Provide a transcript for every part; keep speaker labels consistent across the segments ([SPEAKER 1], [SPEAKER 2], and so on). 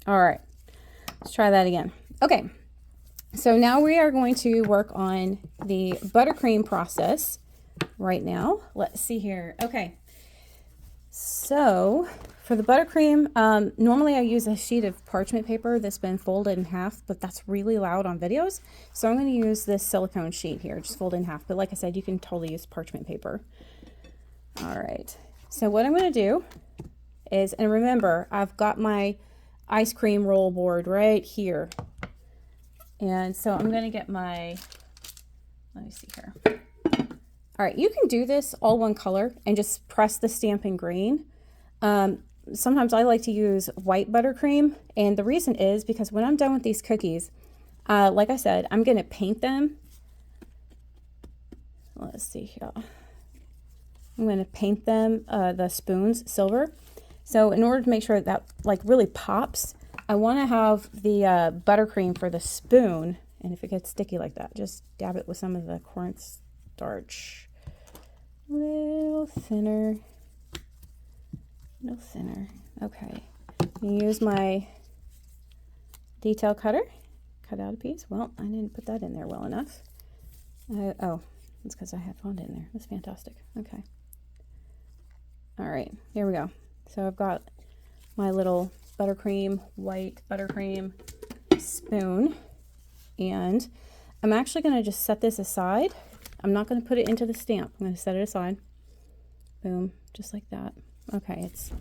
[SPEAKER 1] All right, let's try that again. Okay, so now we are going to work on the buttercream process right now. Let's see here. Okay, so for the buttercream, normally I use a sheet of parchment paper that's been folded in half, but that's really loud on videos. So I'm going to use this silicone sheet here, just fold in half. But like I said, you can totally use parchment paper. All right, so what I'm going to do is, and remember, I've got my ice cream roll board right here. And so I'm going to get my, let me see here. All right, you can do this all one color and just press the stamping green. Sometimes I like to use white buttercream, and the reason is because when I'm done with these cookies, like I said, I'm going to paint them. Let's see here. I'm going to paint them, the spoons, silver. So in order to make sure that like really pops, I want to have the buttercream for the spoon. And if it gets sticky like that, just dab it with some of the cornstarch. A little thinner. No thinner. Okay. Use my detail cutter. Cut out a piece. Well, I didn't put that in there well enough. Oh, it's because I had fondant in there. That's fantastic. Okay. All right. Here we go. So I've got my little buttercream, white buttercream spoon. And I'm actually going to just set this aside. I'm not going to put it into the stamp. I'm going to set it aside. Boom. Just like that. Okay, it's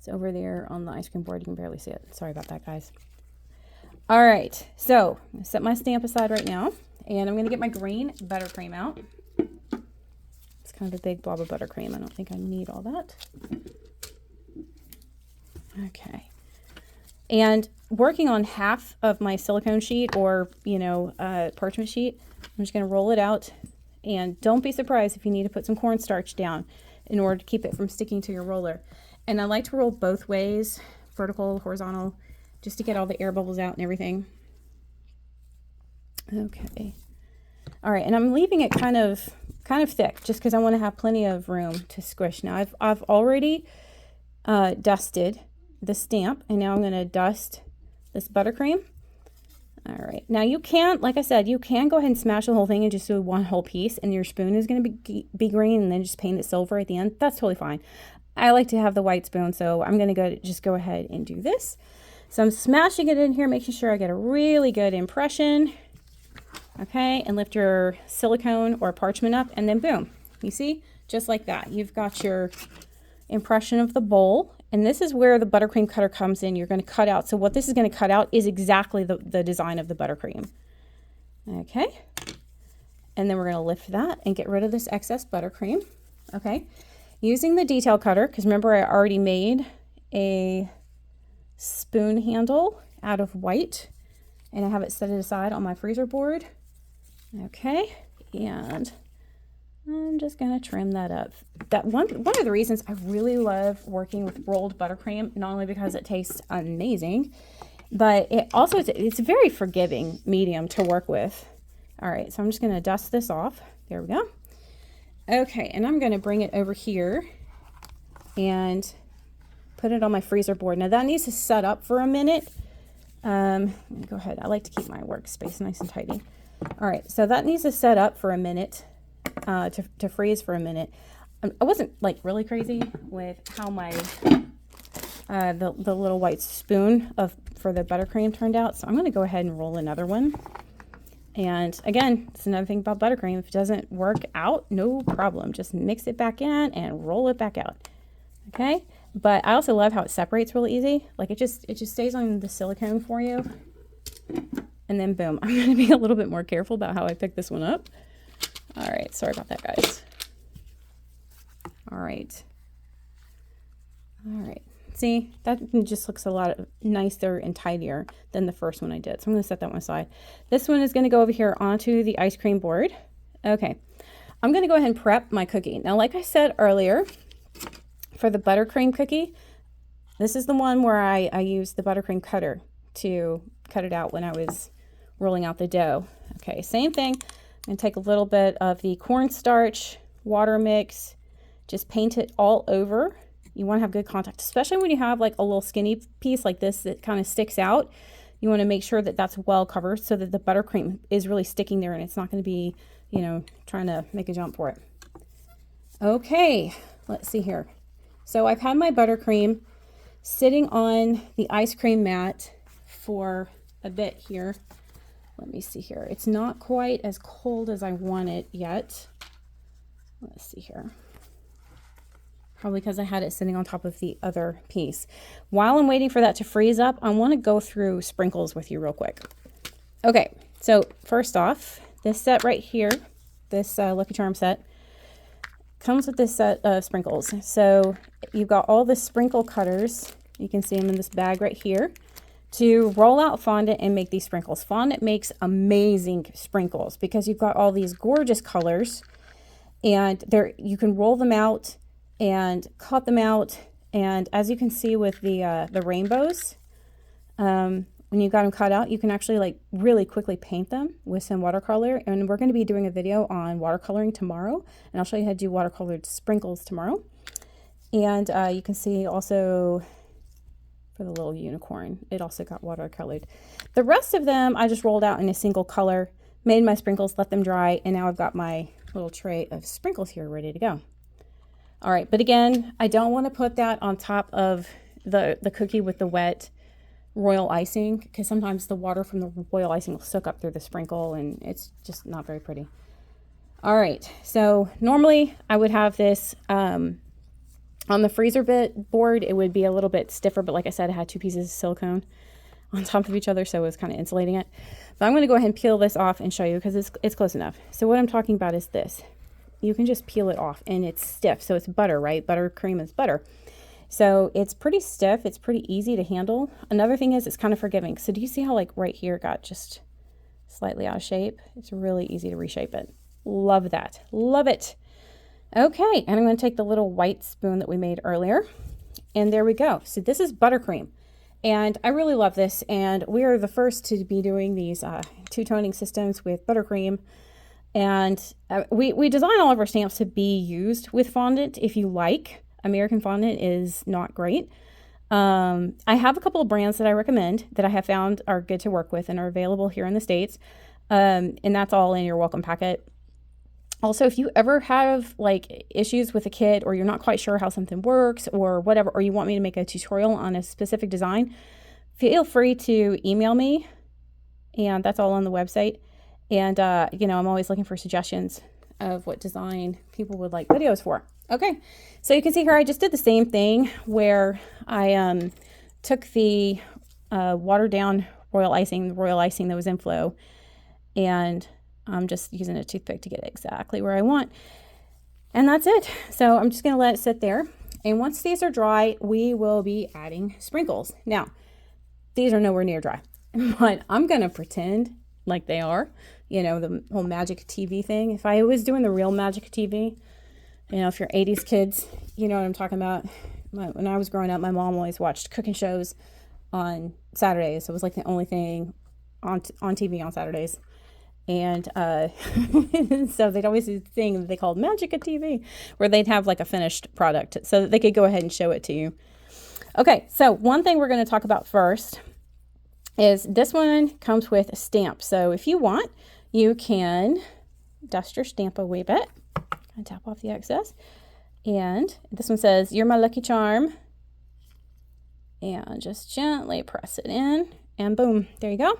[SPEAKER 1] over there on the ice cream board. You can barely see it. Sorry about that, guys. All right, so I'm going to set my stamp aside right now, and I'm going to get my green buttercream out. It's kind of a big blob of buttercream. I don't think I need all that. Okay. And working on half of my silicone sheet or, parchment sheet, I'm just going to roll it out. And don't be surprised if you need to put some cornstarch down in order to keep it from sticking to your roller. And I like to roll both ways, vertical, horizontal, just to get all the air bubbles out and everything. Okay. All right, and I'm leaving it kind of thick just because I want to have plenty of room to squish. Now I've already dusted the stamp, and now I'm going to dust this buttercream. All right, now you can, like I said, you can go ahead and smash the whole thing and just do one whole piece, and your spoon is going to be green, and then just paint it silver at the end. That's totally fine. I like to have the white spoon, so I'm going to just go ahead and do this. So I'm smashing it in here, making sure I get a really good impression. Okay, and lift your silicone or parchment up, and then boom. You see, just like that. You've got your impression of the bowl. And this is where the buttercream cutter comes in. You're going to cut out. So what this is going to cut out is exactly the design of the buttercream. Okay. And then we're going to lift that and get rid of this excess buttercream. Okay. Using the detail cutter, because remember I already made a spoon handle out of white. And I have it set it aside on my freezer board. Okay. And I'm just going to trim that up. That one of the reasons I really love working with rolled buttercream, not only because it tastes amazing, but it also it's a very forgiving medium to work with. All right, so I'm just going to dust this off. There we go. Okay, and I'm going to bring it over here and put it on my freezer board. Now that needs to set up for a minute. Go ahead. I like to keep my workspace nice and tidy. All right, so that needs to set up for a minute. To freeze for a minute. I wasn't like really crazy with how my the little white spoon for the buttercream turned out, so I'm going to go ahead and roll another one. And again, it's another thing about buttercream. If it doesn't work out, no problem. Just mix it back in and roll it back out. Okay, but I also love how it separates really easy. Like it just stays on the silicone for you. And then boom, I'm going to be a little bit more careful about how I pick this one up. All right, sorry about that, guys. All right. See, that just looks a lot nicer and tidier than the first one I did. So I'm going to set that one aside. This one is going to go over here onto the ice cream board. Okay, I'm going to go ahead and prep my cookie. Now, like I said earlier, for the buttercream cookie, this is the one where I used the buttercream cutter to cut it out when I was rolling out the dough. Okay, same thing. I'm going to take a little bit of the cornstarch water mix, just paint it all over You want to have good contact, especially when you have like a little skinny piece like this that kind of sticks out. You want to make sure that that's well covered so that the buttercream is really sticking there and it's not going to be, you know, trying to make a jump for it. Okay, let's see here. So I've had my buttercream sitting on the ice cream mat for a bit here. Let me see here. It's not quite as cold as I want it yet. Let's see here. Probably because I had it sitting on top of the other piece. While I'm waiting for that to freeze up, I want to go through sprinkles with you real quick. Okay, so first off, this set right here, this Lucky Charm set, comes with this set of sprinkles. So you've got all the sprinkle cutters. You can see them in this bag right here to roll out fondant and make these sprinkles. Fondant makes amazing sprinkles because you've got all these gorgeous colors, and you can roll them out and cut them out. And as you can see with the rainbows, when you got them cut out, you can actually like really quickly paint them with some watercolor. And we're going to be doing a video on watercoloring tomorrow, and I'll show you how to do watercolored sprinkles tomorrow. And you can see also for the little unicorn, it also got watercolored. The rest of them I just rolled out in a single color, made my sprinkles, let them dry, and now I've got my little tray of sprinkles here ready to go. All right, but again, I don't want to put that on top of the cookie with the wet royal icing, because sometimes the water from the royal icing will soak up through the sprinkle and it's just not very pretty. All right, so normally I would have this on the freezer board. It would be a little bit stiffer, but like I said, I had two pieces of silicone on top of each other, so it was kind of insulating it. But I'm going to go ahead and peel this off and show you because it's close enough. So what I'm talking about is this. You can just peel it off and it's stiff. So it's butter, right? Buttercream is butter. So it's pretty stiff. It's pretty easy to handle. Another thing is it's kind of forgiving. So do you see how like right here it got just slightly out of shape? It's really easy to reshape it. Love that. Love it. Okay, and I'm going to take the little white spoon that we made earlier, and there we go. So this is buttercream, and I really love this, and we are the first to be doing these two-toning systems with buttercream, and we design all of our stamps to be used with fondant if you like. American fondant is not great. I have a couple of brands that I recommend that I have found are good to work with and are available here in the States, and that's all in your welcome packet. Also, if you ever have like issues with a kit, or you're not quite sure how something works or whatever, or you want me to make a tutorial on a specific design, feel free to email me, and that's all on the website. And, you know, I'm always looking for suggestions of what design people would like videos for. Okay, so you can see here I just did the same thing where I took the watered down royal icing, the royal icing that was in flow, and I'm just using a toothpick to get it exactly where I want. And that's it. So I'm just going to let it sit there. And once these are dry, we will be adding sprinkles. Now, these are nowhere near dry, but I'm going to pretend like they are. You know, the whole magic TV thing. If I was doing the real magic TV, you know, if you're 80s kids, you know what I'm talking about. When I was growing up, my mom always watched cooking shows on Saturdays. So it was like the only thing on TV on Saturdays. And so they'd always do the thing that they called Magic TV, where they'd have like a finished product so that they could go ahead and show it to you. Okay, so one thing we're going to talk about first is this one comes with a stamp. So if you want, you can dust your stamp a wee bit and tap off the excess. And this one says, "You're my lucky charm." And just gently press it in, and boom, there you go.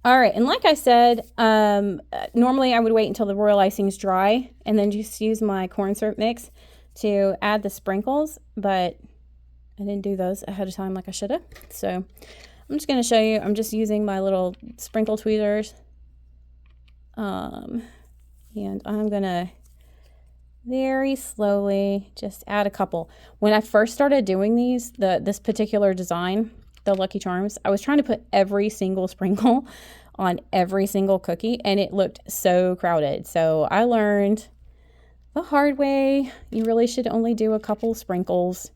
[SPEAKER 1] All right, and like I said, normally I would wait until the royal icing is dry and then just use my corn syrup mix to add the sprinkles, but I didn't do those ahead of time like I should have. So I'm just going to show you. I'm just using my little sprinkle tweezers, and I'm going to very slowly just add a couple. When I first started doing these, this particular design, the Lucky Charms, I was trying to put every single sprinkle on every single cookie, and it looked so crowded. So I learned the hard way. You really should only do a couple sprinkles.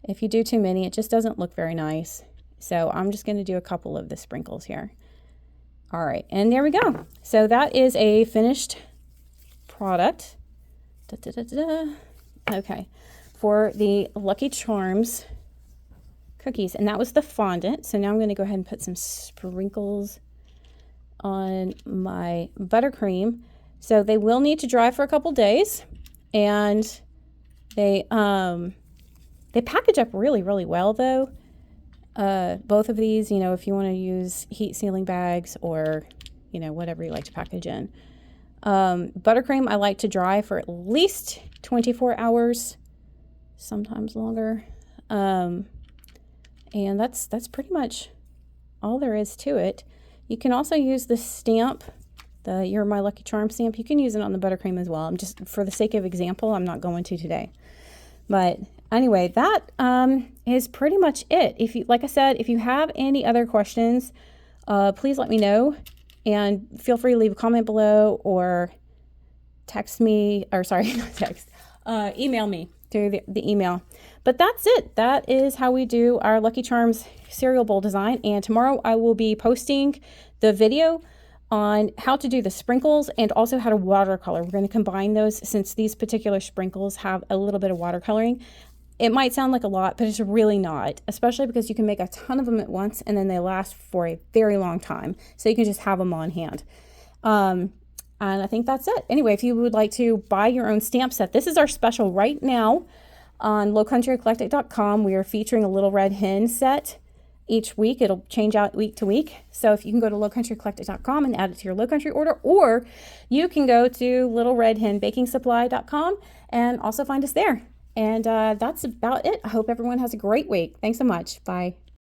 [SPEAKER 1] If you do too many, it just doesn't look very nice. So I'm just going to do a couple of the sprinkles here. All right, and there we go. So that is a finished product. Okay, for the Lucky Charms cookies, and that was the fondant. So now I'm going to go ahead and put some sprinkles on my buttercream. So they will need to dry for a couple days, and they package up really, really well though. Both of these, you know, if you want to use heat sealing bags or, you know, whatever you like to package in. Buttercream I like to dry for at least 24 hours, sometimes longer. And that's pretty much all there is to it. You can also use the stamp, the You're My Lucky Charm stamp. You can use it on the buttercream as well. I'm just, for the sake of example, I'm not going to today. But anyway, that is pretty much it. If you, like I said, if you have any other questions, please let me know, and feel free to leave a comment below or text me, or sorry, not text, email me through the email. But that's it. That is how we do our Lucky Charms cereal bowl design. And tomorrow I will be posting the video on how to do the sprinkles and also how to watercolor. We're going to combine those since these particular sprinkles have a little bit of watercoloring. It might sound like a lot, but it's really not, especially because you can make a ton of them at once and then they last for a very long time. So you can just have them on hand. And I think that's it. Anyway, if you would like to buy your own stamp set, this is our special right now on lowcountryeclectic.com. We are featuring a little red hen set each week. It'll change out week to week. So if you can go to lowcountryeclectic.com and add it to your Low Country order, or you can go to littleredhenbakingsupply.com and also find us there. And that's about it. I hope everyone has a great week. Thanks so much. Bye.